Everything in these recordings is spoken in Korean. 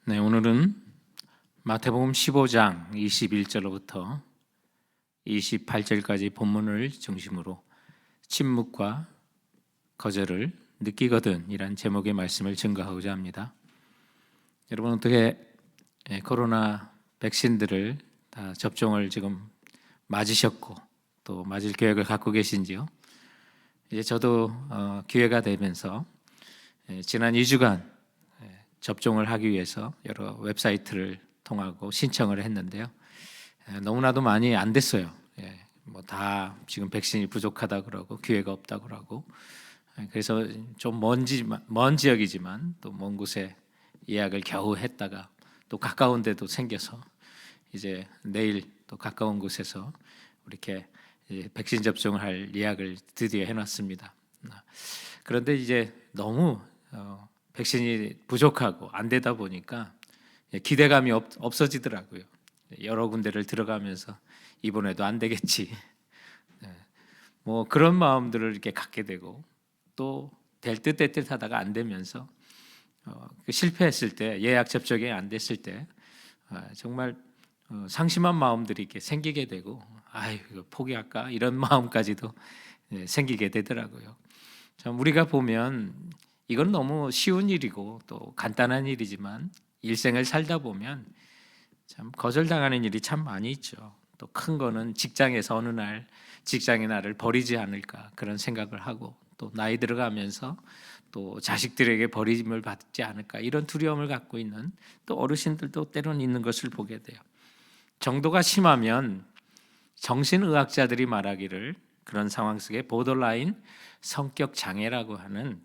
네, 오늘은 마태복음 15장 21절로부터 28절까지 본문을 중심으로 침묵과 거절을 느끼거든 이란 제목의 말씀을 증거하고자 합니다. 여러분 어떻게 코로나 백신들을 다 접종을 지금 맞으셨고 또 맞을 계획을 갖고 계신지요? 이제 저도 기회가 되면서 지난 2주간 접종을 하기 위해서 여러 웹사이트를 통하고 신청을 했는데요. 너무나도 많이 안 됐어요. 뭐 다 지금 백신이 부족하다 그러고 기회가 없다 그러고 그래서 좀 먼 지역이지만 또 먼 곳에 예약을 겨우 했다가 또 가까운 데도 생겨서 이제 내일 또 가까운 곳에서 이렇게 백신 접종을 할 예약을 드디어 해놨습니다. 그런데 이제 너무 백신이 부족하고 안 되다 보니까 기대감이 없어지더라고요. 여러 군데를 들어가면서 이번에도 안 되겠지. 뭐 그런 마음들을 이렇게 갖게 되고 또 될 듯 될 듯 하다가 안 되면서 실패했을 때 예약 접촉이 안 됐을 때 정말 상심한 마음들이 이렇게 생기게 되고 아유 이거 포기할까 이런 마음까지도 생기게 되더라고요. 참 우리가 보면 이건 너무 쉬운 일이고 또 간단한 일이지만 일생을 살다 보면 참 거절당하는 일이 참 많이 있죠. 또 큰 거는 직장에서 어느 날 직장이 나를 버리지 않을까 그런 생각을 하고 또 나이 들어가면서 또 자식들에게 버림을 받지 않을까 이런 두려움을 갖고 있는 또 어르신들도 때로는 있는 것을 보게 돼요. 정도가 심하면 정신의학자들이 말하기를 그런 상황 속에 보더라인 성격 장애라고 하는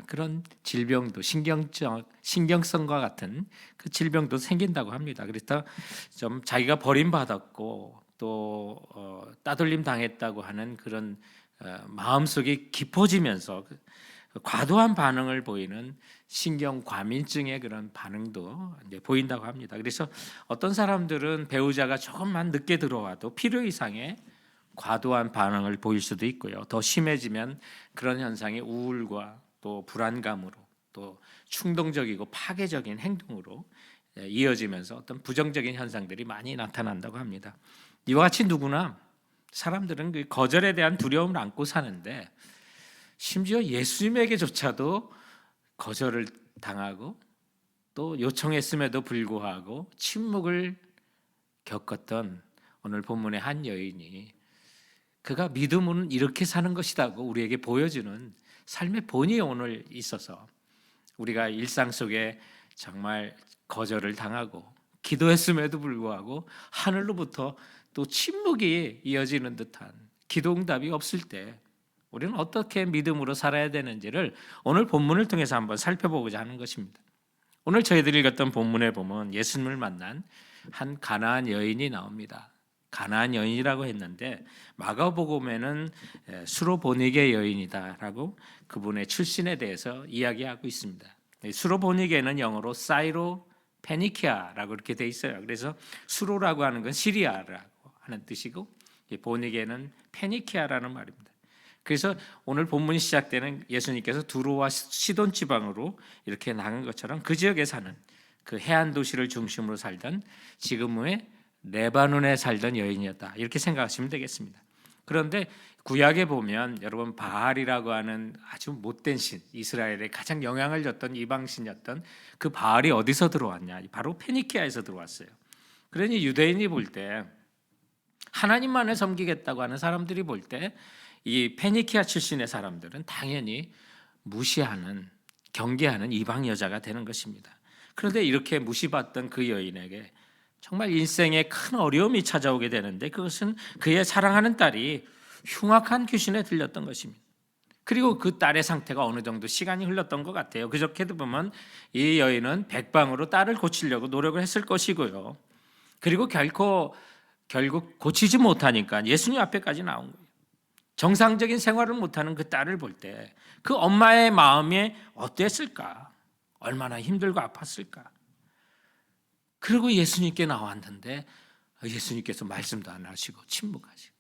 그런 질병도 신경성과 같은 그 질병도 생긴다고 합니다. 그래서 좀 자기가 버림받았고 또 따돌림 당했다고 하는 그런 마음속이 깊어지면서 과도한 반응을 보이는 신경과민증의 그런 반응도 이제 보인다고 합니다. 그래서 어떤 사람들은 배우자가 조금만 늦게 들어와도 필요 이상의 과도한 반응을 보일 수도 있고요. 더 심해지면 그런 현상이 우울과 또 불안감으로 또 충동적이고 파괴적인 행동으로 이어지면서 어떤 부정적인 현상들이 많이 나타난다고 합니다. 이와 같이 누구나 사람들은 그 거절에 대한 두려움을 안고 사는데 심지어 예수님에게조차도 거절을 당하고 또 요청했음에도 불구하고 침묵을 겪었던 오늘 본문의 한 여인이 그가 믿음은 이렇게 사는 것이라고 우리에게 보여주는 삶의 본이 오늘 있어서 우리가 일상 속에 정말 거절을 당하고 기도했음에도 불구하고 하늘로부터 또 침묵이 이어지는 듯한 기도응답이 없을 때 우리는 어떻게 믿음으로 살아야 되는지를 오늘 본문을 통해서 한번 살펴보고자 하는 것입니다. 오늘 저희들이 읽었던 본문에 보면 예수님을 만난 한 가나안 여인이 나옵니다. 가나안 여인이라고 했는데 마가복음에는 수로보니게 여인이다라고 그분의 출신에 대해서 이야기하고 있습니다. 수로보니게는 영어로 사이로 페니키아라고 이렇게 돼 있어요. 그래서 수로라고 하는 건 시리아라고 하는 뜻이고 보니게는 페니키아라는 말입니다. 그래서 오늘 본문이 시작되는 예수님께서 두로와 시돈 지방으로 이렇게 나간 것처럼 그 지역에 사는 그 해안 도시를 중심으로 살던 지금의 레바논에 살던 여인이었다. 이렇게 생각하시면 되겠습니다. 그런데 구약에 보면 여러분 바알이라고 하는 아주 못된 신, 이스라엘에 가장 영향을 줬던 이방신이었던 그 바알이 어디서 들어왔냐? 바로 페니키아에서 들어왔어요. 그러니 유대인이 볼 때 하나님만을 섬기겠다고 하는 사람들이 볼 때 이 페니키아 출신의 사람들은 당연히 무시하는 경계하는 이방 여자가 되는 것입니다. 그런데 이렇게 무시받던 그 여인에게 정말 인생에 큰 어려움이 찾아오게 되는데 그것은 그의 사랑하는 딸이 흉악한 귀신에 들렸던 것입니다. 그리고 그 딸의 상태가 어느 정도 시간이 흘렀던 것 같아요. 그저께도 보면 이 여인은 백방으로 딸을 고치려고 노력을 했을 것이고요. 그리고 결국 고치지 못하니까 예수님 앞에까지 나온 거예요. 정상적인 생활을 못하는 그 딸을 볼 때 그 엄마의 마음이 어땠을까? 얼마나 힘들고 아팠을까? 그리고 예수님께 나왔는데 예수님께서 말씀도 안 하시고 침묵하시고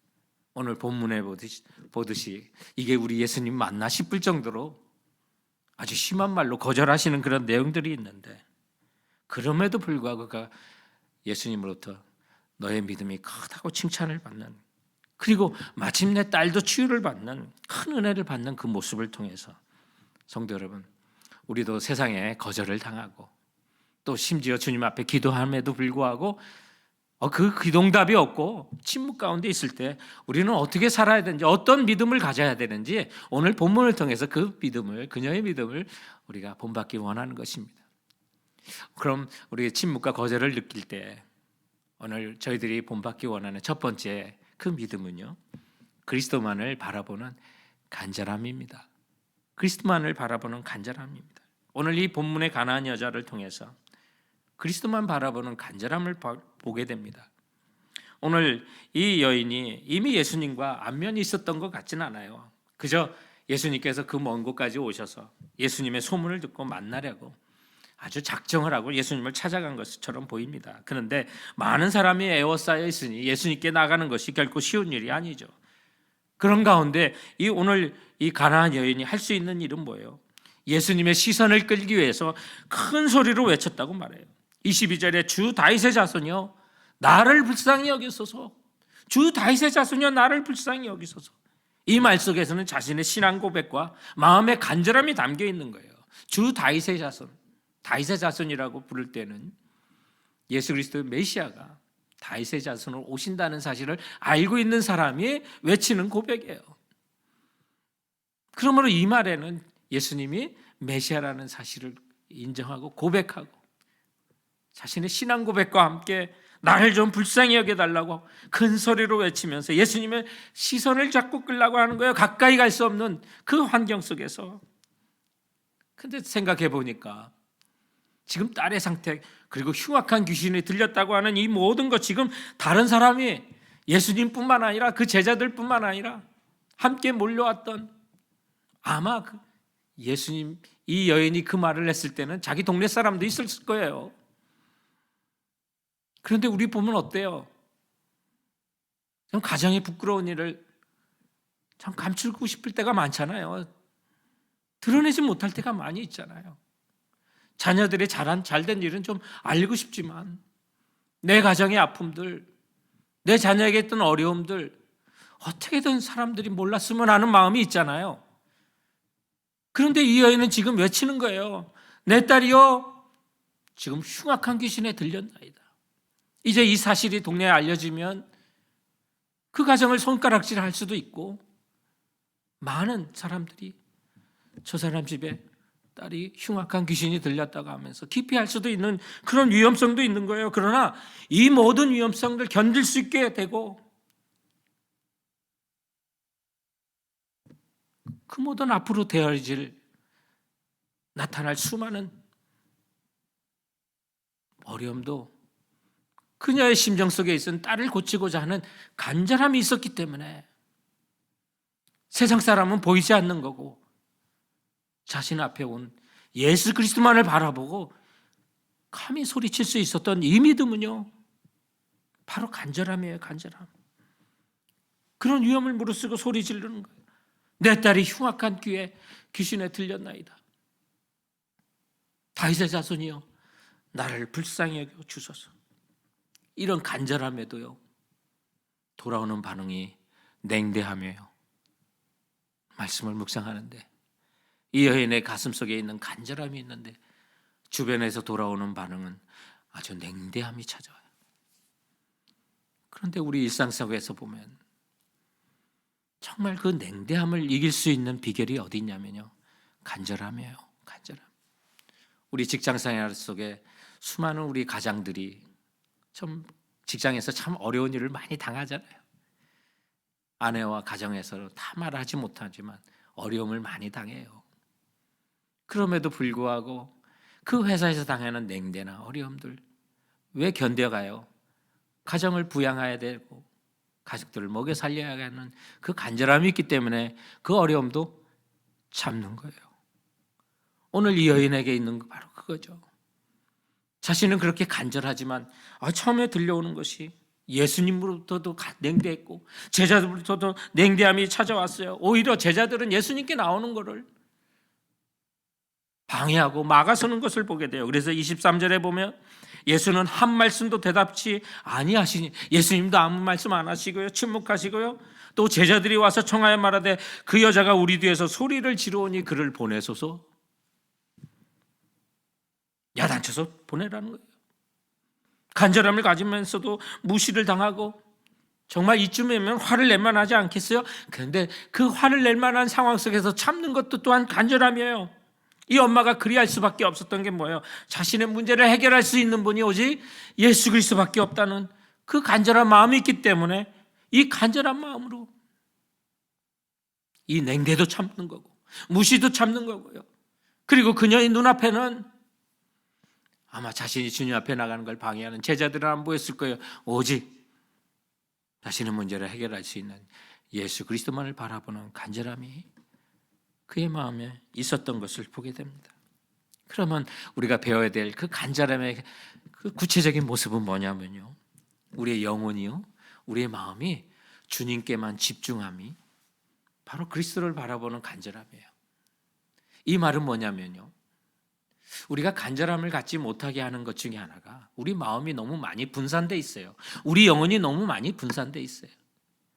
오늘 본문에 보듯이 이게 우리 예수님 맞나 싶을 정도로 아주 심한 말로 거절하시는 그런 내용들이 있는데 그럼에도 불구하고 그가 예수님으로부터 너의 믿음이 크다고 칭찬을 받는, 그리고 마침내 딸도 치유를 받는 큰 은혜를 받는 그 모습을 통해서 성도 여러분, 우리도 세상에 거절을 당하고 또 심지어 주님 앞에 기도함에도 불구하고 그 기도응답이 없고 침묵 가운데 있을 때 우리는 어떻게 살아야 되는지, 어떤 믿음을 가져야 되는지 오늘 본문을 통해서 그 믿음을, 그녀의 믿음을 우리가 본받기 원하는 것입니다. 그럼 우리의 침묵과 거절을 느낄 때 오늘 저희들이 본받기 원하는 첫 번째 그 믿음은요, 그리스도만을 바라보는 간절함입니다. 그리스도만을 바라보는 간절함입니다. 오늘 이 본문의 가나안 여자를 통해서 그리스도만 바라보는 간절함을 보게 됩니다. 오늘 이 여인이 이미 예수님과 안면이 있었던 것 같지는 않아요. 그저 예수님께서 그 먼 곳까지 오셔서 예수님의 소문을 듣고 만나려고 아주 작정을 하고 예수님을 찾아간 것처럼 보입니다. 그런데 많은 사람이 에워싸여 있으니 예수님께 나가는 것이 결코 쉬운 일이 아니죠. 그런 가운데 오늘 이 가나안 여인이 할 수 있는 일은 뭐예요? 예수님의 시선을 끌기 위해서 큰 소리로 외쳤다고 말해요. 22절에 주 다윗의 자손이여 나를 불쌍히 여기소서, 주 다윗의 자손이여 나를 불쌍히 여기소서. 이 말 속에서는 자신의 신앙 고백과 마음의 간절함이 담겨 있는 거예요. 주 다윗의 자손, 다윗의 자손이라고 부를 때는 예수 그리스도의 메시아가 다윗의 자손으로 오신다는 사실을 알고 있는 사람이 외치는 고백이에요. 그러므로 이 말에는 예수님이 메시아라는 사실을 인정하고 고백하고 자신의 신앙 고백과 함께 나를 좀 불쌍히 여겨달라고 큰 소리로 외치면서 예수님의 시선을 자꾸 끌려고 하는 거예요. 가까이 갈 수 없는 그 환경 속에서. 근데 생각해 보니까 지금 딸의 상태, 그리고 흉악한 귀신이 들렸다고 하는 이 모든 것, 지금 다른 사람이 예수님뿐만 아니라 그 제자들뿐만 아니라 함께 몰려왔던, 아마 예수님, 이 여인이 그 말을 했을 때는 자기 동네 사람도 있었을 거예요. 그런데 우리 보면 어때요? 좀 가정에 부끄러운 일을 참 감추고 싶을 때가 많잖아요. 드러내지 못할 때가 많이 있잖아요. 자녀들이 잘된 일은 좀 알고 싶지만 내 가정의 아픔들, 내 자녀에게 있던 어려움들 어떻게든 사람들이 몰랐으면 하는 마음이 있잖아요. 그런데 이 여인은 지금 외치는 거예요. 내 딸이요, 지금 흉악한 귀신에 들렸나이다. 이제 이 사실이 동네에 알려지면 그 가정을 손가락질할 수도 있고 많은 사람들이 저 사람 집에 딸이 흉악한 귀신이 들렸다고 하면서 기피할 수도 있는 그런 위험성도 있는 거예요. 그러나 이 모든 위험성들 견딜 수 있게 되고 그 모든 앞으로 나타날 수많은 어려움도 그녀의 심정 속에 있은 딸을 고치고자 하는 간절함이 있었기 때문에 세상 사람은 보이지 않는 거고 자신 앞에 온 예수 그리스도만을 바라보고 감히 소리칠 수 있었던 이 믿음은요, 바로 간절함이에요. 간절함. 그런 위험을 무릅쓰고 소리 지르는 거예요. 내 딸이 흉악한 귀신에 들렸나이다. 다윗의 자손이여 나를 불쌍히 여겨 주소서. 이런 간절함에도요, 돌아오는 반응이 냉대하며요. 말씀을 묵상하는데 이 여인의 가슴 속에 있는 간절함이 있는데 주변에서 돌아오는 반응은 아주 냉대함이 찾아와요. 그런데 우리 일상 속에서 보면 정말 그 냉대함을 이길 수 있는 비결이 어디 있냐면요, 간절함이에요. 간절함. 우리 직장 생활 속에 수많은 우리 가장들이 좀 직장에서 참 어려운 일을 많이 당하잖아요. 아내와 가정에서 다 말하지 못하지만 어려움을 많이 당해요. 그럼에도 불구하고 그 회사에서 당하는 냉대나 어려움들 왜 견뎌가요? 가정을 부양해야 되고 가족들을 먹여 살려야 하는 그 간절함이 있기 때문에 그 어려움도 참는 거예요. 오늘 이 여인에게 있는 거 바로 그거죠. 자신은 그렇게 간절하지만 처음에 들려오는 것이 예수님으로부터도 냉대했고 제자들부터도 냉대함이 찾아왔어요. 오히려 제자들은 예수님께 나오는 거를 방해하고 막아서는 것을 보게 돼요. 그래서 23절에 보면 예수는 한 말씀도 대답치 아니하시니, 예수님도 아무 말씀 안 하시고요, 침묵하시고요. 또 제자들이 와서 청하여 말하되 그 여자가 우리 뒤에서 소리를 지르오니 그를 보내소서. 야단쳐서 보내라는 거예요. 간절함을 가지면서도 무시를 당하고, 정말 이쯤이면 화를 낼 만하지 않겠어요? 그런데 그 화를 낼 만한 상황 속에서 참는 것도 또한 간절함이에요. 이 엄마가 그리할 수밖에 없었던 게 뭐예요? 자신의 문제를 해결할 수 있는 분이 오직 예수 그리스도밖에 없다는 그 간절한 마음이 있기 때문에 이 간절한 마음으로 이 냉대도 참는 거고 무시도 참는 거고요. 그리고 그녀의 눈앞에는 아마 자신이 주님 앞에 나가는 걸 방해하는 제자들은 안 보였을 거예요. 오직 자신의 문제를 해결할 수 있는 예수 그리스도만을 바라보는 간절함이 그의 마음에 있었던 것을 보게 됩니다. 그러면 우리가 배워야 될 그 간절함의 그 구체적인 모습은 뭐냐면요, 우리의 영혼이요, 우리의 마음이 주님께만 집중함이 바로 그리스도를 바라보는 간절함이에요. 이 말은 뭐냐면요, 우리가 간절함을 갖지 못하게 하는 것 중에 하나가 우리 마음이 너무 많이 분산돼 있어요. 우리 영혼이 너무 많이 분산돼 있어요.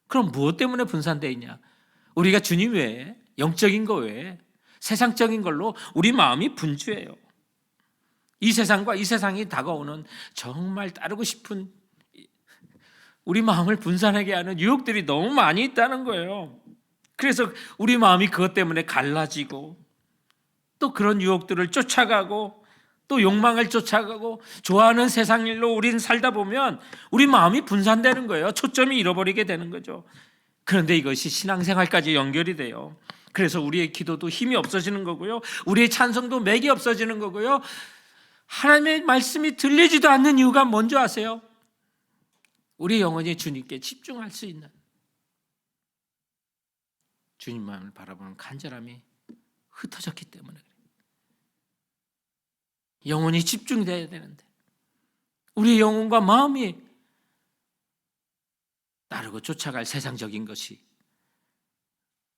그럼 무엇 때문에 분산돼 있냐? 우리가 주님 외에, 영적인 것 외에 세상적인 걸로 우리 마음이 분주해요. 이 세상과 이 세상이 다가오는 정말 따르고 싶은 우리 마음을 분산하게 하는 유혹들이 너무 많이 있다는 거예요. 그래서 우리 마음이 그것 때문에 갈라지고 또 그런 유혹들을 쫓아가고 또 욕망을 쫓아가고 좋아하는 세상 일로 우리는 살다 보면 우리 마음이 분산되는 거예요. 초점이 잃어버리게 되는 거죠. 그런데 이것이 신앙생활까지 연결이 돼요. 그래서 우리의 기도도 힘이 없어지는 거고요, 우리의 찬송도 맥이 없어지는 거고요. 하나님의 말씀이 들리지도 않는 이유가 뭔지 아세요? 우리 영혼이 주님께 집중할 수 있는 주님만을 바라보는 간절함이 흩어졌기 때문에 그래요. 영혼이 집중돼야 되는데 우리의 영혼과 마음이 따르고 쫓아갈 세상적인 것이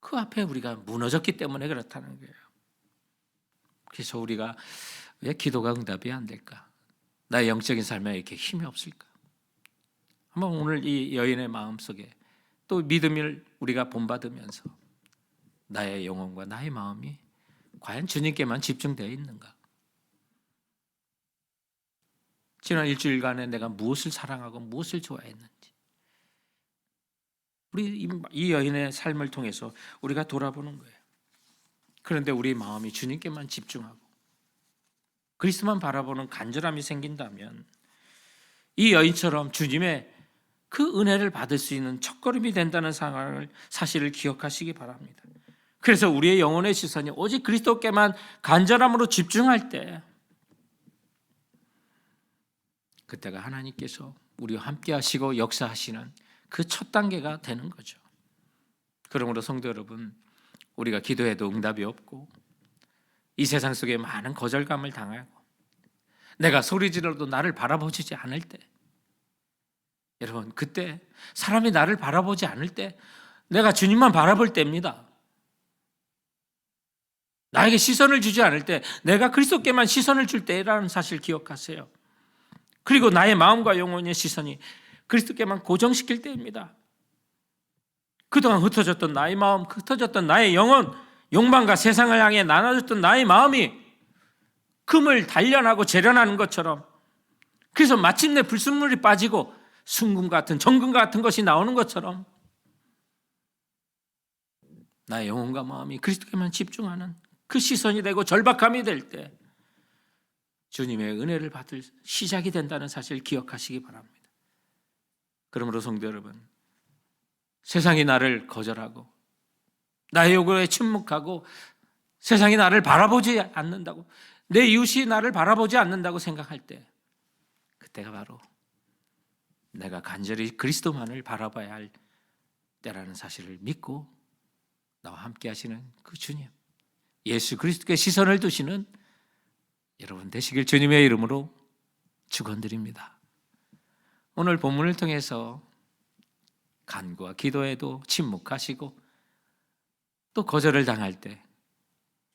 그 앞에 우리가 무너졌기 때문에 그렇다는 거예요. 그래서 우리가 왜 기도가 응답이 안 될까? 나의 영적인 삶에 이렇게 힘이 없을까? 한번 오늘 이 여인의 마음속에 또 믿음을 우리가 본받으면서 나의 영혼과 나의 마음이 과연 주님께만 집중되어 있는가? 지난 일주일간에 내가 무엇을 사랑하고 무엇을 좋아했는지, 우리 이 여인의 삶을 통해서 우리가 돌아보는 거예요. 그런데 우리 마음이 주님께만 집중하고 그리스도만 바라보는 간절함이 생긴다면 이 여인처럼 주님의 그 은혜를 받을 수 있는 첫걸음이 된다는 사실을 기억하시기 바랍니다. 그래서 우리의 영혼의 시선이 오직 그리스도께만 간절함으로 집중할 때, 그때가 하나님께서 우리와 함께 하시고 역사하시는 그 첫 단계가 되는 거죠. 그러므로 성도 여러분, 우리가 기도해도 응답이 없고 이 세상 속에 많은 거절감을 당하고 내가 소리 지르도 나를 바라보지 않을 때, 여러분, 그때 사람이 나를 바라보지 않을 때 내가 주님만 바라볼 때입니다. 나에게 시선을 주지 않을 때, 내가 그리스도께만 시선을 줄 때라는 사실 기억하세요. 그리고 나의 마음과 영혼의 시선이 그리스도께만 고정시킬 때입니다. 그동안 흩어졌던 나의 마음, 흩어졌던 나의 영혼, 욕망과 세상을 향해 나눠졌던 나의 마음이 금을 단련하고 재련하는 것처럼, 그래서 마침내 불순물이 빠지고 순금 같은 정금 같은 것이 나오는 것처럼 나의 영혼과 마음이 그리스도께만 집중하는 그 시선이 되고 절박함이 될 때 주님의 은혜를 받을 시작이 된다는 사실을 기억하시기 바랍니다. 그러므로 성도 여러분, 세상이 나를 거절하고 나의 요구에 침묵하고 세상이 나를 바라보지 않는다고, 내 이웃이 나를 바라보지 않는다고 생각할 때, 그때가 바로 내가 간절히 그리스도만을 바라봐야 할 때라는 사실을 믿고 나와 함께 하시는 그 주님, 예수 그리스도께 시선을 두시는 여러분 되시길 주님의 이름으로 축원드립니다. 오늘 본문을 통해서 간구와 기도에도 침묵하시고 또 거절을 당할 때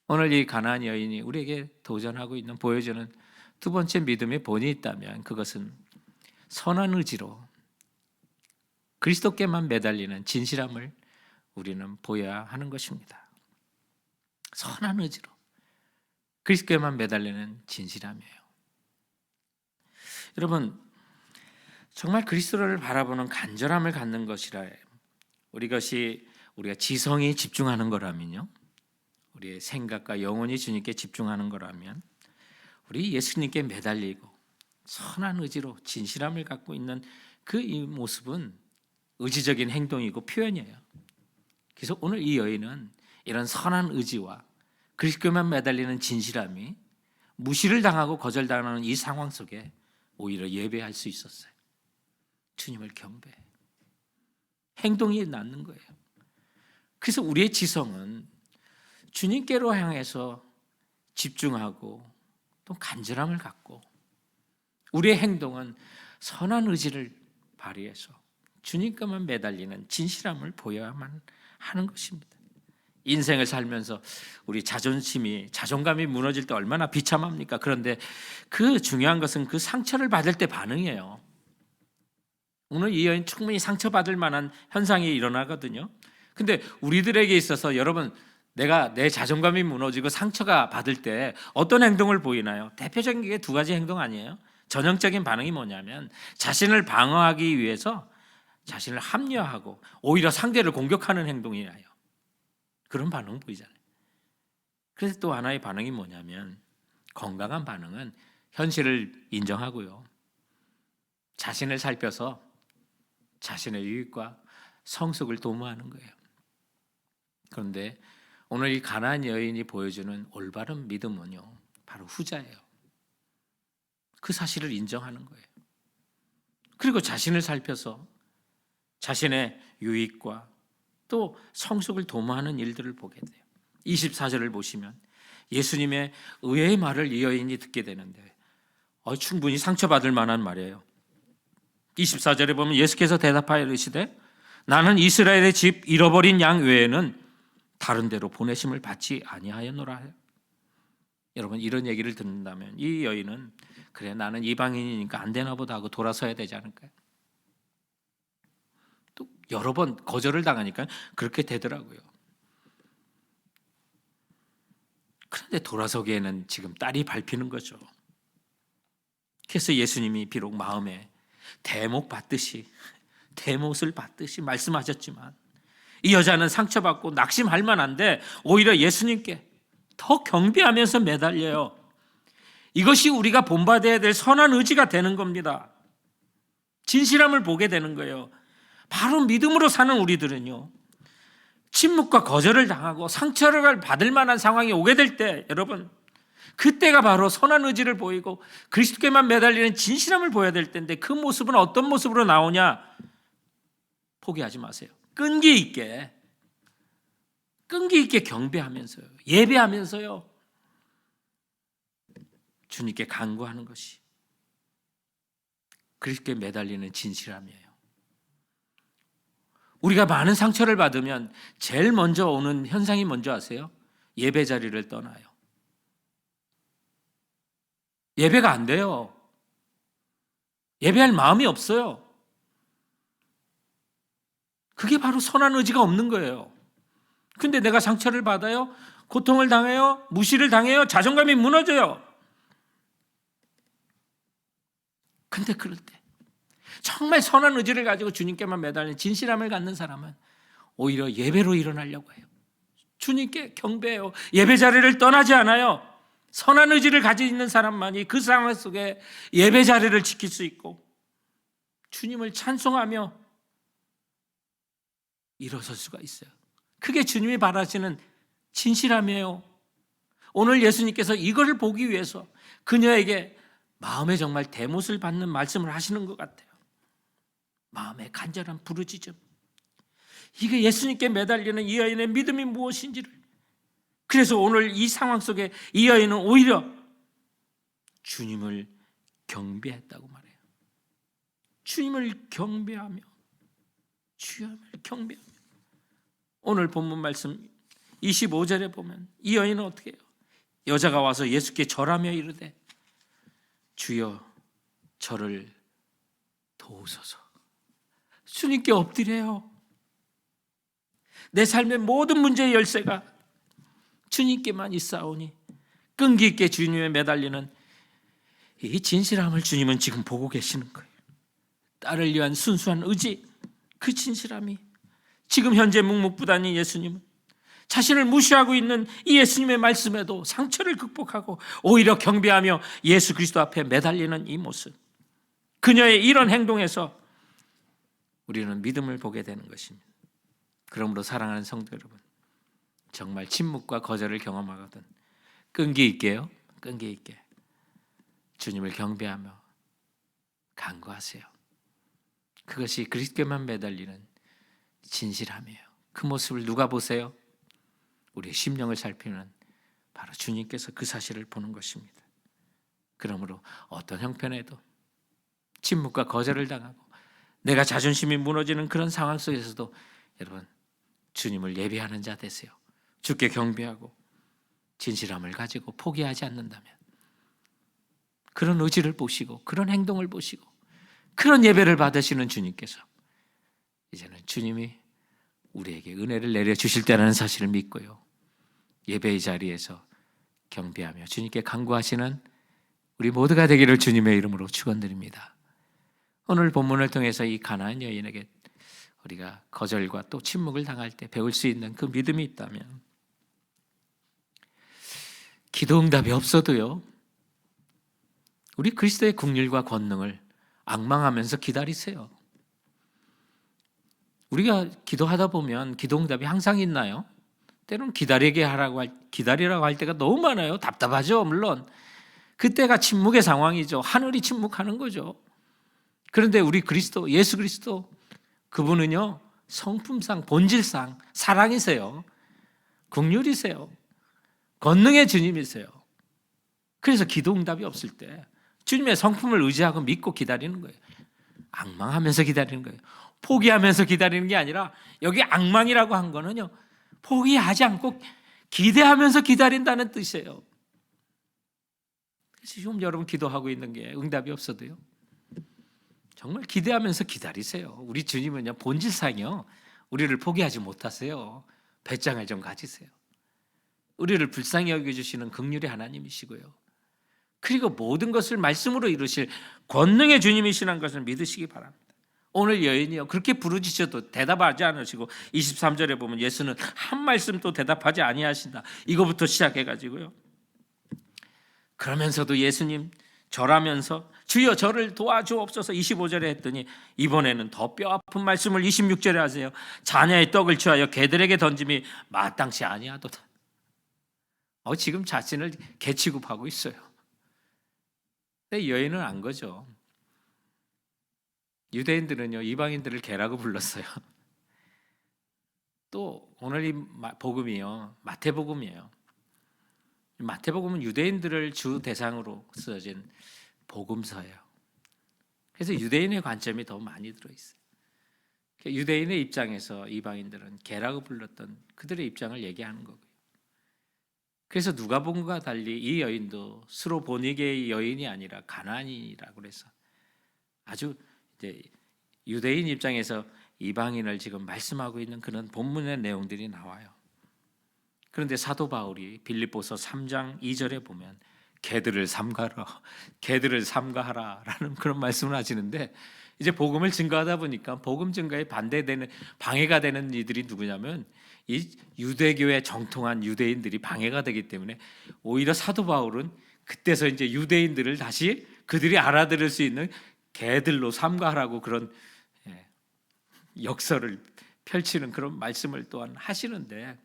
오늘 이 가나안 여인이 우리에게 도전하고 있는, 보여주는 두 번째 믿음의 본이 있다면 그것은 선한 의지로 그리스도께만 매달리는 진실함을 우리는 보여야 하는 것입니다. 선한 의지로 그리스도께만 매달리는 진실함이에요. 여러분, 정말 그리스도를 바라보는 간절함을 갖는 것이라 우리가 지성이 집중하는 거라면요, 우리의 생각과 영혼이 주님께 집중하는 거라면 우리 예수님께 매달리고 선한 의지로 진실함을 갖고 있는 그 이 모습은 의지적인 행동이고 표현이에요. 그래서 오늘 이 여인은 이런 선한 의지와 그리스도만 매달리는 진실함이 무시를 당하고 거절당하는 이 상황 속에 오히려 예배할 수 있었어요. 주님을 경배해. 행동이 낫는 거예요. 그래서 우리의 지성은 주님께로 향해서 집중하고 또 간절함을 갖고, 우리의 행동은 선한 의지를 발휘해서 주님께만 매달리는 진실함을 보여야만 하는 것입니다. 인생을 살면서 우리 자존감이 무너질 때 얼마나 비참합니까? 그런데 그 중요한 것은 그 상처를 받을 때 반응이에요. 오늘 이 여인 충분히 상처받을 만한 현상이 일어나거든요. 근데 우리들에게 있어서 여러분, 내 자존감이 무너지고 상처가 받을 때 어떤 행동을 보이나요? 대표적인 게 두 가지 행동 아니에요? 전형적인 반응이 뭐냐면 자신을 방어하기 위해서 자신을 합리화하고 오히려 상대를 공격하는 행동이에요. 그런 반응 보이잖아요. 그래서 또 하나의 반응이 뭐냐면, 건강한 반응은 현실을 인정하고요, 자신을 살펴서 자신의 유익과 성숙을 도모하는 거예요. 그런데 오늘 이 가나안 여인이 보여주는 올바른 믿음은요, 바로 후자예요. 그 사실을 인정하는 거예요. 그리고 자신을 살펴서 자신의 유익과 또 성숙을 도모하는 일들을 보게 돼요. 24절을 보시면 예수님의 의외의 말을 이 여인이 듣게 되는데 충분히 상처받을 만한 말이에요. 24절에 보면 예수께서 대답하여 이르시되 나는 이스라엘의 집 잃어버린 양 외에는 다른 데로 보내심을 받지 아니하였노라. 여러분, 이런 얘기를 듣는다면 이 여인은 그래, 나는 이방인이니까 안 되나 보다 하고 돌아서야 되지 않을까요? 또 여러 번 거절을 당하니까 그렇게 되더라고요. 그런데 돌아서기에는 지금 딸이 밟히는 거죠. 그래서 예수님이 비록 마음에 대못을 받듯이 말씀하셨지만 이 여자는 상처받고 낙심할 만한데 오히려 예수님께 더 경배하면서 매달려요. 이것이 우리가 본받아야 될 선한 의지가 되는 겁니다. 진실함을 보게 되는 거예요. 바로 믿음으로 사는 우리들은요, 침묵과 거절을 당하고 상처를 받을 만한 상황이 오게 될 때, 여러분, 그때가 바로 선한 의지를 보이고 그리스도께만 매달리는 진실함을 보여야 될 텐데, 그 모습은 어떤 모습으로 나오냐? 포기하지 마세요. 끈기 있게 경배하면서요, 예배하면서요, 주님께 간구하는 것이 그리스도께 매달리는 진실함이에요. 우리가 많은 상처를 받으면 제일 먼저 오는 현상이 뭔지 아세요? 예배 자리를 떠나요. 예배가 안 돼요. 예배할 마음이 없어요. 그게 바로 선한 의지가 없는 거예요. 근데 내가 상처를 받아요, 고통을 당해요, 무시를 당해요, 자존감이 무너져요. 근데 그럴 때 정말 선한 의지를 가지고 주님께만 매달린 진실함을 갖는 사람은 오히려 예배로 일어나려고 해요. 주님께 경배해요. 예배 자리를 떠나지 않아요. 선한 의지를 가지고 있는 사람만이 그 상황 속에 예배 자리를 지킬 수 있고 주님을 찬송하며 일어설 수가 있어요. 그게 주님이 바라시는 진실함이에요. 오늘 예수님께서 이거를 보기 위해서 그녀에게 마음에 정말 대못을 받는 말씀을 하시는 것 같아요. 마음의 간절한 부르짖음, 이게 예수님께 매달리는 이 여인의 믿음이 무엇인지를. 그래서 오늘 이 상황 속에 이 여인은 오히려 주님을 경배했다고 말해요. 주님을 경배하며, 주님을 경배하며. 오늘 본문 말씀 25절에 보면 이 여인은 어떻게 해요? 여자가 와서 예수께 절하며 이르되 주여 저를 도우소서. 주님께 엎드려요. 내 삶의 모든 문제의 열쇠가 주님께만 있사오니 끈기 있게 주님에 매달리는 이 진실함을 주님은 지금 보고 계시는 거예요. 딸을 위한 순수한 의지, 그 진실함이 지금 현재 묵묵부단히 예수님은 자신을 무시하고 있는 이 예수님의 말씀에도 상처를 극복하고 오히려 경배하며 예수 그리스도 앞에 매달리는 이 모습, 그녀의 이런 행동에서 우리는 믿음을 보게 되는 것입니다. 그러므로 사랑하는 성도 여러분, 정말 침묵과 거절을 경험하거든 끈기 있게요, 끈기 있게 주님을 경배하며 간구하세요. 그것이 그리스도께만 매달리는 진실함이에요. 그 모습을 누가 보세요? 우리의 심령을 살피는 바로 주님께서 그 사실을 보는 것입니다. 그러므로 어떤 형편에도 침묵과 거절을 당하고 내가 자존심이 무너지는 그런 상황 속에서도 여러분 주님을 예배하는 자 되세요. 주께 경배하고 진실함을 가지고 포기하지 않는다면 그런 의지를 보시고 그런 행동을 보시고 그런 예배를 받으시는 주님께서 이제는 주님이 우리에게 은혜를 내려주실 때라는 사실을 믿고요, 예배의 자리에서 경배하며 주님께 간구하시는 우리 모두가 되기를 주님의 이름으로 축원드립니다. 오늘 본문을 통해서 이 가나안 여인에게 우리가 거절과 또 침묵을 당할 때 배울 수 있는 그 믿음이 있다면, 기도 응답이 없어도요 우리 그리스도의 긍휼과 권능을 앙망하면서 기다리세요. 우리가 기도하다 보면 기도 응답이 항상 있나요? 때로는 기다리라고 할 때가 너무 많아요. 답답하죠, 물론. 그때가 침묵의 상황이죠. 하늘이 침묵하는 거죠. 그런데 우리 그리스도, 예수 그리스도, 그분은요 성품상, 본질상 사랑이세요. 긍휼이세요. 권능의 주님이세요. 그래서 기도 응답이 없을 때 주님의 성품을 의지하고 믿고 기다리는 거예요. 앙망하면서 기다리는 거예요. 포기하면서 기다리는 게 아니라, 여기 앙망이라고 한 거는요 포기하지 않고 기대하면서 기다린다는 뜻이에요. 그래서 지금 여러분 기도하고 있는 게 응답이 없어도요 정말 기대하면서 기다리세요. 우리 주님은요 본질상이요 우리를 포기하지 못하세요. 배짱을 좀 가지세요. 우리를 불쌍히 여겨주시는 긍휼의 하나님이시고요, 그리고 모든 것을 말씀으로 이루실 권능의 주님이시라는 것을 믿으시기 바랍니다. 오늘 여인이요 그렇게 부르짖어도 대답하지 않으시고 23절에 보면 예수는 한 말씀도 대답하지 아니하신다, 이거부터 시작해가지고요, 그러면서도 예수님 절하면서 주여 저를 도와주옵소서 25절에 했더니 이번에는 더 뼈아픈 말씀을 26절에 하세요. 자녀의 떡을 취하여 개들에게 던짐이 마땅치 아니하도다. 지금 자신을 개 취급하고 있어요. 근데 여인은 안 거죠. 유대인들은요 이방인들을 개라고 불렀어요. 또 오늘 이 복음이요 마태복음이에요. 마태복음은 유대인들을 주 대상으로 쓰여진 복음서예요. 그래서 유대인의 관점이 더 많이 들어있어요. 유대인의 입장에서 이방인들은 개라고 불렀던 그들의 입장을 얘기하는 거고요. 그래서 누가복음과 달리 이 여인도 스로보니게의 여인이 아니라 가나안인이라고 그래서 아주 이제 유대인 입장에서 이방인을 지금 말씀하고 있는 그런 본문의 내용들이 나와요. 그런데 사도 바울이 빌립보서 3장 2절에 보면 개들을 삼가하라라는 그런 말씀을 하시는데, 이제 복음을 증거하다 보니까 복음 증거에 반대되는, 방해가 되는 이들이 누구냐면 이 유대교에 정통한 유대인들이 방해가 되기 때문에 오히려 사도 바울은 그때서 이제 유대인들을 다시 그들이 알아들을 수 있는 개들로 삼가하라고 그런 역설을 펼치는 그런 말씀을 또한 하시는데,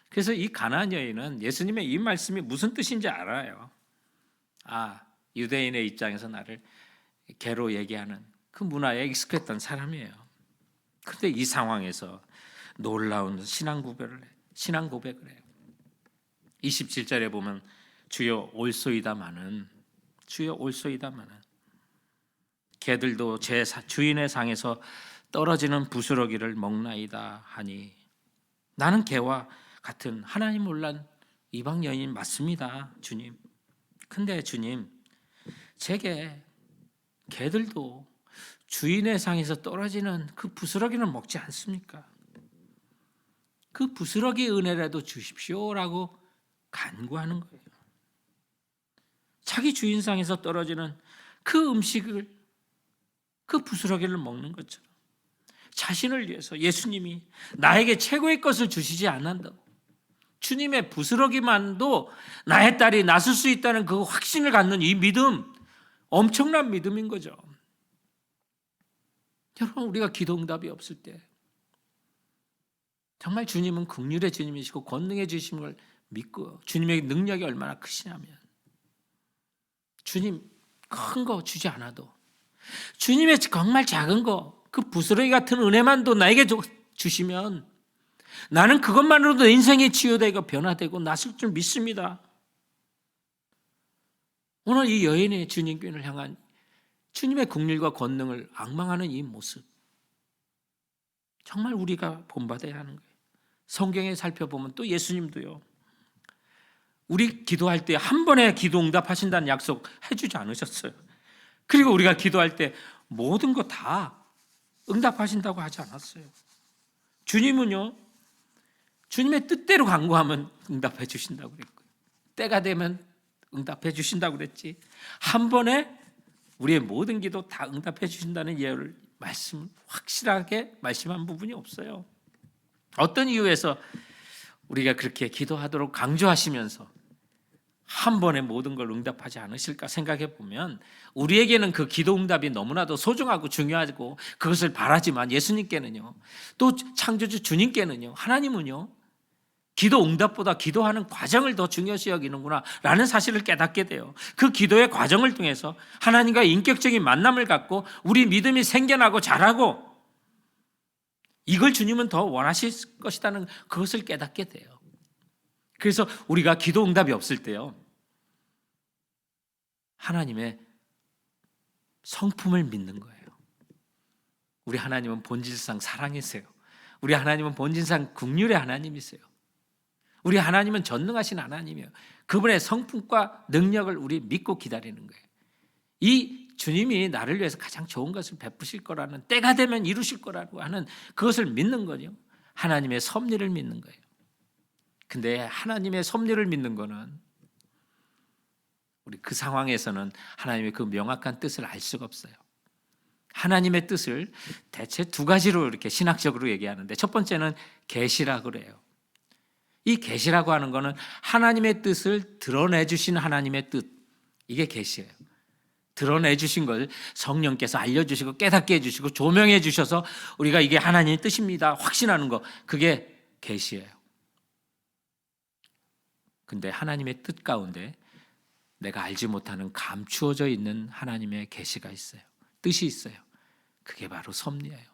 그래서 이 가나안 여인은 예수님의 이 말씀이 무슨 뜻인지 알아요. 유대인의 입장에서 나를 개로 얘기하는 그 문화에 익숙했던 사람이에요. 그런데 이 상황에서 놀라운 신앙 고백을 해요. 27절에 보면 주여 올소이다마는 개들도 제 주인의 상에서 떨어지는 부스러기를 먹나이다 하니, 나는 개와 같은 하나님 몰란 이방 여인 맞습니다, 주님. 근데 주님, 제게 개들도 주인의 상에서 떨어지는 그 부스러기는 먹지 않습니까? 그 부스러기 은혜라도 주십시오라고 간구하는 거예요. 자기 주인상에서 떨어지는 그 음식을, 그 부스러기를 먹는 것처럼 자신을 위해서 예수님이 나에게 최고의 것을 주시지 않는다고, 주님의 부스러기만도 나의 딸이 나설 수 있다는 그 확신을 갖는 이 믿음, 엄청난 믿음인 거죠. 여러분, 우리가 기도 응답이 없을 때 정말 주님은 긍휼의 주님이시고 권능의 주심을 걸 믿고 주님의 능력이 얼마나 크시냐면, 주님 큰 거 주지 않아도 주님의 정말 작은 거, 그 부스러기 같은 은혜만도 나에게 주시면 나는 그것만으로도 인생이 치유되고 변화되고 나설 줄 믿습니다. 오늘 이 여인의 주님께를 향한 주님의 긍휼과 권능을 앙망하는 이 모습, 정말 우리가 본받아야 하는 거예요. 성경에 살펴보면 또 예수님도요, 우리 기도할 때 한 번에 기도 응답하신다는 약속 해주지 않으셨어요. 그리고 우리가 기도할 때 모든 거 다 응답하신다고 하지 않았어요. 주님은요, 주님의 뜻대로 간구하면 응답해 주신다고 그랬고요, 때가 되면 응답해 주신다고 그랬지, 한 번에 우리의 모든 기도 다 응답해 주신다는 예를 확실하게 말씀한 부분이 없어요. 어떤 이유에서 우리가 그렇게 기도하도록 강조하시면서 한 번에 모든 걸 응답하지 않으실까 생각해 보면, 우리에게는 그 기도 응답이 너무나도 소중하고 중요하고 그것을 바라지만 예수님께는요, 또 창조주 주님께는요, 하나님은요, 기도 응답보다 기도하는 과정을 더 중요시 여기는구나 라는 사실을 깨닫게 돼요. 그 기도의 과정을 통해서 하나님과 인격적인 만남을 갖고 우리 믿음이 생겨나고 자라고, 이걸 주님은 더 원하실 것이라는 그것을 깨닫게 돼요. 그래서 우리가 기도 응답이 없을 때요, 하나님의 성품을 믿는 거예요. 우리 하나님은 본질상 사랑이세요. 우리 하나님은 본질상 긍휼의 하나님이세요. 우리 하나님은 전능하신 하나님이에요. 그분의 성품과 능력을 우리 믿고 기다리는 거예요. 이 주님이 나를 위해서 가장 좋은 것을 베푸실 거라는, 때가 되면 이루실 거라고 하는 그것을 믿는 거죠. 하나님의 섭리를 믿는 거예요. 근데 하나님의 섭리를 믿는 거는 우리 그 상황에서는 하나님의 그 명확한 뜻을 알 수가 없어요. 하나님의 뜻을 대체 두 가지로 이렇게 신학적으로 얘기하는데, 첫 번째는 계시라고 그래요. 이 계시라고 하는 거는 하나님의 뜻을 드러내 주신 하나님의 뜻, 이게 계시예요. 드러내 주신 걸 성령께서 알려주시고 깨닫게 해주시고 조명해 주셔서 우리가 이게 하나님의 뜻입니다 확신하는 거, 그게 계시예요. 근데 하나님의 뜻 가운데 내가 알지 못하는 감추어져 있는 하나님의 계시가 있어요. 뜻이 있어요. 그게 바로 섭리예요.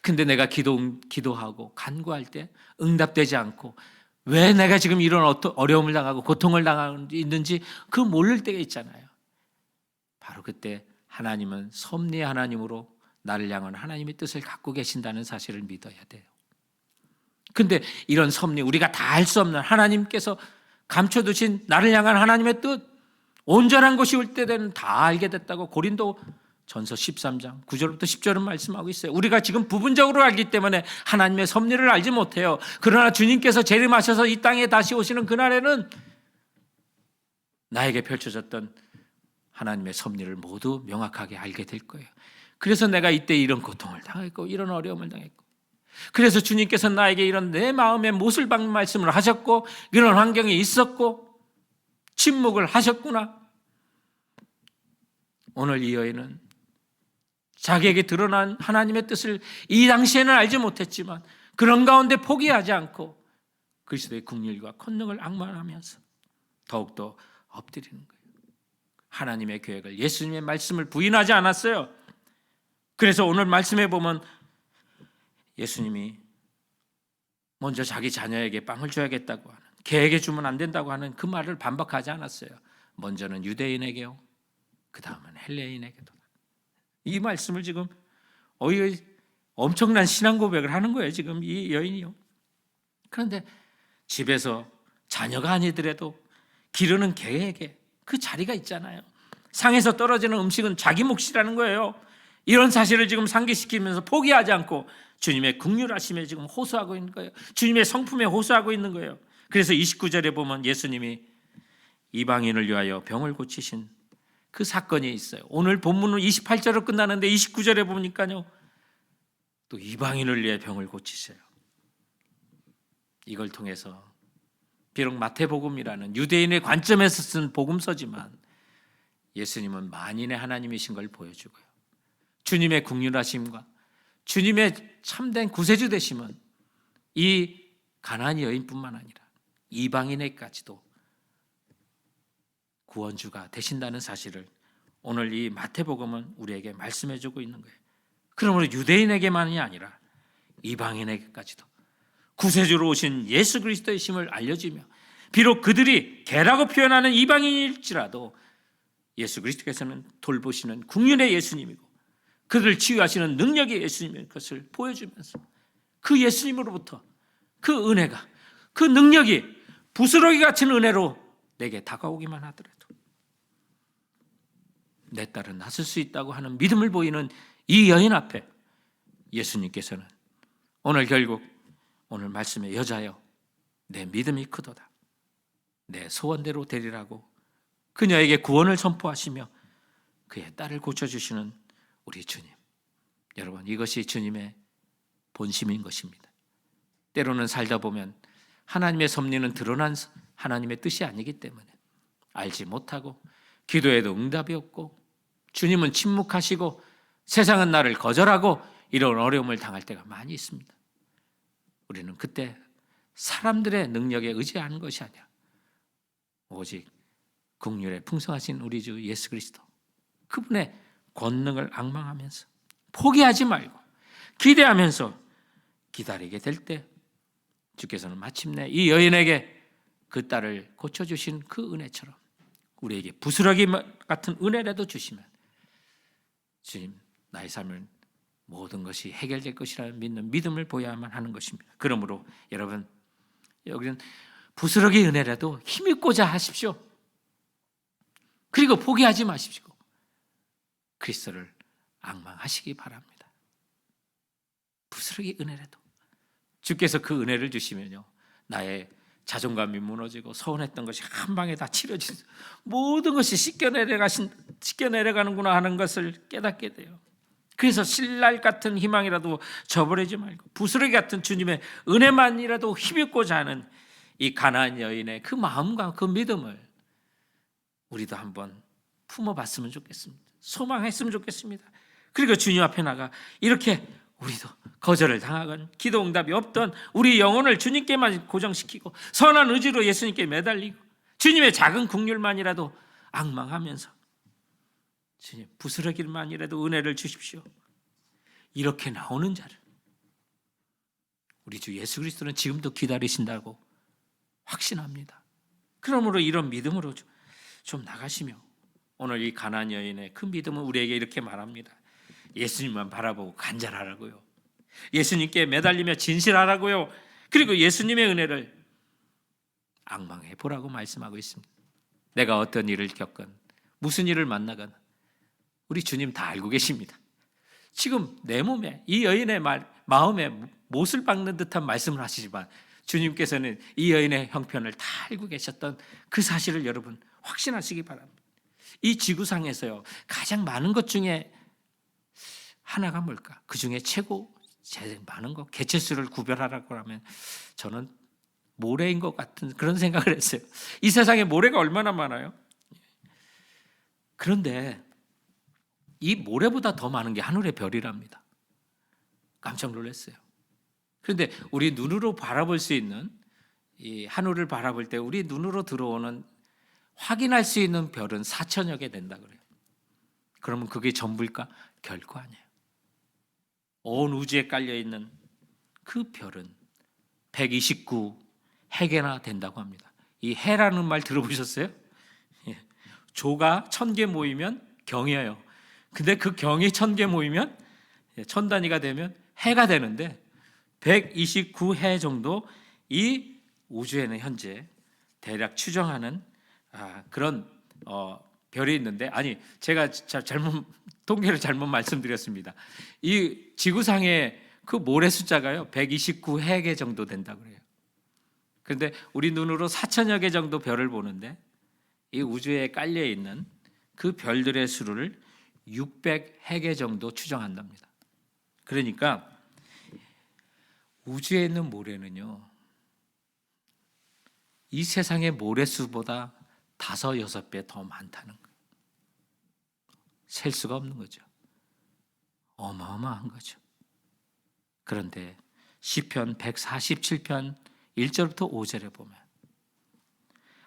근데 내가 기도하고 간구할 때 응답되지 않고, 왜 내가 지금 이런 어려움을 당하고 고통을 당하고 있는지 그 모를 때가 있잖아요. 바로 그때 하나님은 섭리의 하나님으로 나를 향한 하나님의 뜻을 갖고 계신다는 사실을 믿어야 돼요. 근데 이런 섭리, 우리가 다 알 수 없는 하나님께서 감춰두신 나를 향한 하나님의 뜻, 온전한 것이 올 때 되는 다 알게 됐다고 고린도 전서 13장 9절부터 10절은 말씀하고 있어요. 우리가 지금 부분적으로 알기 때문에 하나님의 섭리를 알지 못해요. 그러나 주님께서 재림하셔서 이 땅에 다시 오시는 그날에는 나에게 펼쳐졌던 하나님의 섭리를 모두 명확하게 알게 될 거예요. 그래서 내가 이때 이런 고통을 당했고 이런 어려움을 당했고, 그래서 주님께서 나에게 이런 내 마음에 못을 박는 말씀을 하셨고 이런 환경이 있었고 침묵을 하셨구나. 오늘 이 여인은 자기에게 드러난 하나님의 뜻을 이 당시에는 알지 못했지만 그런 가운데 포기하지 않고 그리스도의 긍휼과 권능을 앙망하면서 더욱더 엎드리는 거예요. 하나님의 계획을, 예수님의 말씀을 부인하지 않았어요. 그래서 오늘 말씀해 보면 예수님이 먼저 자기 자녀에게 빵을 줘야겠다고 하는, 개에게 주면 안 된다고 하는 그 말을 반박하지 않았어요. 먼저는 유대인에게요, 그 다음은 헬레인에게도. 이 말씀을 지금 엄청난 신앙 고백을 하는 거예요, 지금 이 여인이요. 그런데 집에서 자녀가 아니더라도 기르는 개에게 그 자리가 있잖아요. 상에서 떨어지는 음식은 자기 몫이라는 거예요. 이런 사실을 지금 상기시키면서 포기하지 않고 주님의 긍휼하심에 지금 호소하고 있는 거예요. 주님의 성품에 호소하고 있는 거예요. 그래서 29절에 보면 예수님이 이방인을 위하여 병을 고치신 그 사건이 있어요. 오늘 본문은 28절로 끝나는데 29절에 보니까요, 또 이방인을 위해 병을 고치셔요. 이걸 통해서 비록 마태복음이라는 유대인의 관점에서 쓴 복음서지만 예수님은 만인의 하나님이신 걸 보여주고요, 주님의 긍휼하심과 주님의 참된 구세주 되심은 이 가나안 여인뿐만 아니라 이방인에게까지도 구원주가 되신다는 사실을 오늘 이 마태복음은 우리에게 말씀해주고 있는 거예요. 그러므로 유대인에게만이 아니라 이방인에게까지도 구세주로 오신 예수 그리스도의 심을 알려주며, 비록 그들이 개라고 표현하는 이방인일지라도 예수 그리스도께서는 돌보시는 국륜의 예수님이고 그들을 치유하시는 능력의 예수님인 것을 보여주면서 그 예수님으로부터 그 은혜가, 그 능력이 부스러기 같은 은혜로 내게 다가오기만 하더라도 내 딸은 나설 수 있다고 하는 믿음을 보이는 이 여인 앞에 예수님께서는 오늘 결국 오늘 말씀의 여자여 내 믿음이 크도다, 내 소원대로 되리라고 그녀에게 구원을 선포하시며 그의 딸을 고쳐주시는 우리 주님. 여러분, 이것이 주님의 본심인 것입니다. 때로는 살다 보면 하나님의 섭리는 드러난 하나님의 뜻이 아니기 때문에 알지 못하고 기도에도 응답이 없고 주님은 침묵하시고 세상은 나를 거절하고 이런 어려움을 당할 때가 많이 있습니다. 우리는 그때 사람들의 능력에 의지하는 것이 아니라 오직 긍휼에 풍성하신 우리 주 예수 그리스도, 그분의 권능을 앙망하면서 포기하지 말고 기대하면서 기다리게 될 때 주께서는 마침내 이 여인에게 그 딸을 고쳐주신 그 은혜처럼 우리에게 부스러기 같은 은혜라도 주시면 주님, 나의 삶은 모든 것이 해결될 것이라는 믿는 믿음을 보여야만 하는 것입니다. 그러므로 여러분, 여기는 부스러기 은혜라도 힘입고자 하십시오. 그리고 포기하지 마십시오. 그리스도를 앙망하시기 바랍니다. 부스러기 은혜라도 주께서 그 은혜를 주시면요, 나의 자존감이 무너지고 서운했던 것이 한 방에 다 치러지죠. 모든 것이 씻겨내려가는구나 하는 것을 깨닫게 돼요. 그래서 신랄 같은 희망이라도 저버리지 말고 부스러기 같은 주님의 은혜만이라도 힘입고자 하는 이 가나안 여인의 그 마음과 그 믿음을 우리도 한번 품어봤으면 좋겠습니다. 소망했으면 좋겠습니다. 그리고 주님 앞에 나가 이렇게 우리도 거절을 당하건 기도 응답이 없던 우리 영혼을 주님께만 고정시키고 선한 의지로 예수님께 매달리고 주님의 작은 긍휼만이라도 앙망하면서 주님, 부스러기만이라도 은혜를 주십시오. 이렇게 나오는 자를 우리 주 예수 그리스도는 지금도 기다리신다고 확신합니다. 그러므로 이런 믿음으로 좀 나가시며 오늘 이 가나안 여인의 그 믿음은 우리에게 이렇게 말합니다. 예수님만 바라보고 간절하라고요. 예수님께 매달리며 진실하라고요. 그리고 예수님의 은혜를 앙망해 보라고 말씀하고 있습니다. 내가 어떤 일을 겪건 무슨 일을 만나건 우리 주님 다 알고 계십니다. 지금 내 몸에 이 여인의 마음에 못을 박는 듯한 말씀을 하시지만 주님께서는 이 여인의 형편을 다 알고 계셨던 그 사실을 여러분 확신하시기 바랍니다. 이 지구상에서요, 가장 많은 것 중에 하나가 뭘까? 그 중에 최고 제일 많은 것, 개체수를 구별하라고 하면 저는 모래인 것 같은 그런 생각을 했어요. 이 세상에 모래가 얼마나 많아요? 그런데 이 모래보다 더 많은 게 하늘의 별이랍니다. 깜짝 놀랐어요. 그런데 우리 눈으로 바라볼 수 있는 이 하늘을 바라볼 때 우리 눈으로 들어오는 확인할 수 있는 별은 4천여 개 된다 그래요. 그러면 그게 전부일까? 결코 아니에요. 온 우주에 깔려있는 그 별은 129 해개나 된다고 합니다. 이 해라는 말 들어보셨어요? 조가 1000개 모이면 경이에요. 근데 그 경이 1000개 모이면 1000단위가 되면 해가 되는데 129해 정도 이 우주에는 현재 대략 추정하는 그런 별이 있는데, 아니 제가 잘못 통계를 잘못 말씀드렸습니다. 이 지구상의 그 모래 숫자가요 129해 정도 된다고 그래요. 그런데 우리 눈으로 4천여 개 정도 별을 보는데 이 우주에 깔려 있는 그 별들의 수를 600해 정도 추정한답니다. 그러니까 우주에 있는 모래는요 이 세상의 모래수보다 5, 6배 더 많다는 거예요. 셀 수가 없는 거죠. 어마어마한 거죠. 그런데 시편 147편 1절부터 5절에 보면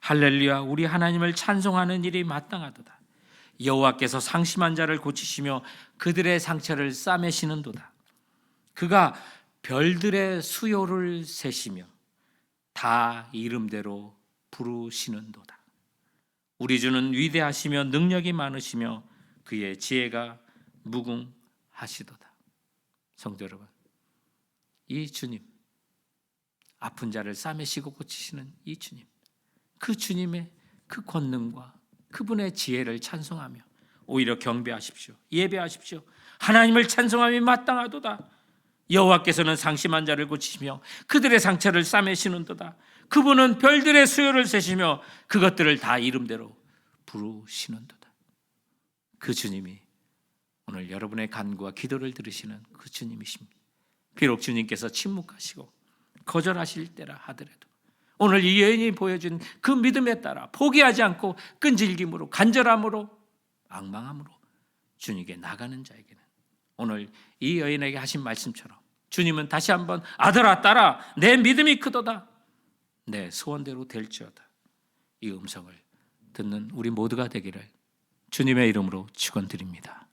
할렐루야, 우리 하나님을 찬송하는 일이 마땅하도다. 여호와께서 상심한 자를 고치시며 그들의 상처를 싸매시는도다. 그가 별들의 수요를 세시며 다 이름대로 부르시는도다. 우리 주는 위대하시며 능력이 많으시며 그의 지혜가 무궁하시도다. 성도 여러분, 이 주님, 아픈 자를 싸매시고 고치시는 이 주님, 그 주님의 그 권능과 그분의 지혜를 찬송하며 오히려 경배하십시오. 예배하십시오. 하나님을 찬송함이 마땅하도다. 여호와께서는 상심한 자를 고치시며 그들의 상처를 싸매시는도다. 그분은 별들의 수요를 세시며 그것들을 다 이름대로 부르시는도다. 그 주님이 오늘 여러분의 간구와 기도를 들으시는 그 주님이십니다. 비록 주님께서 침묵하시고 거절하실 때라 하더라도 오늘 이 여인이 보여준 그 믿음에 따라 포기하지 않고 끈질김으로, 간절함으로, 앙망함으로 주님께 나가는 자에게는 오늘 이 여인에게 하신 말씀처럼 주님은 다시 한번 아들아 딸아 내 믿음이 크도다, 내 소원대로 될지어다, 이 음성을 듣는 우리 모두가 되기를 주님의 이름으로 축원드립니다.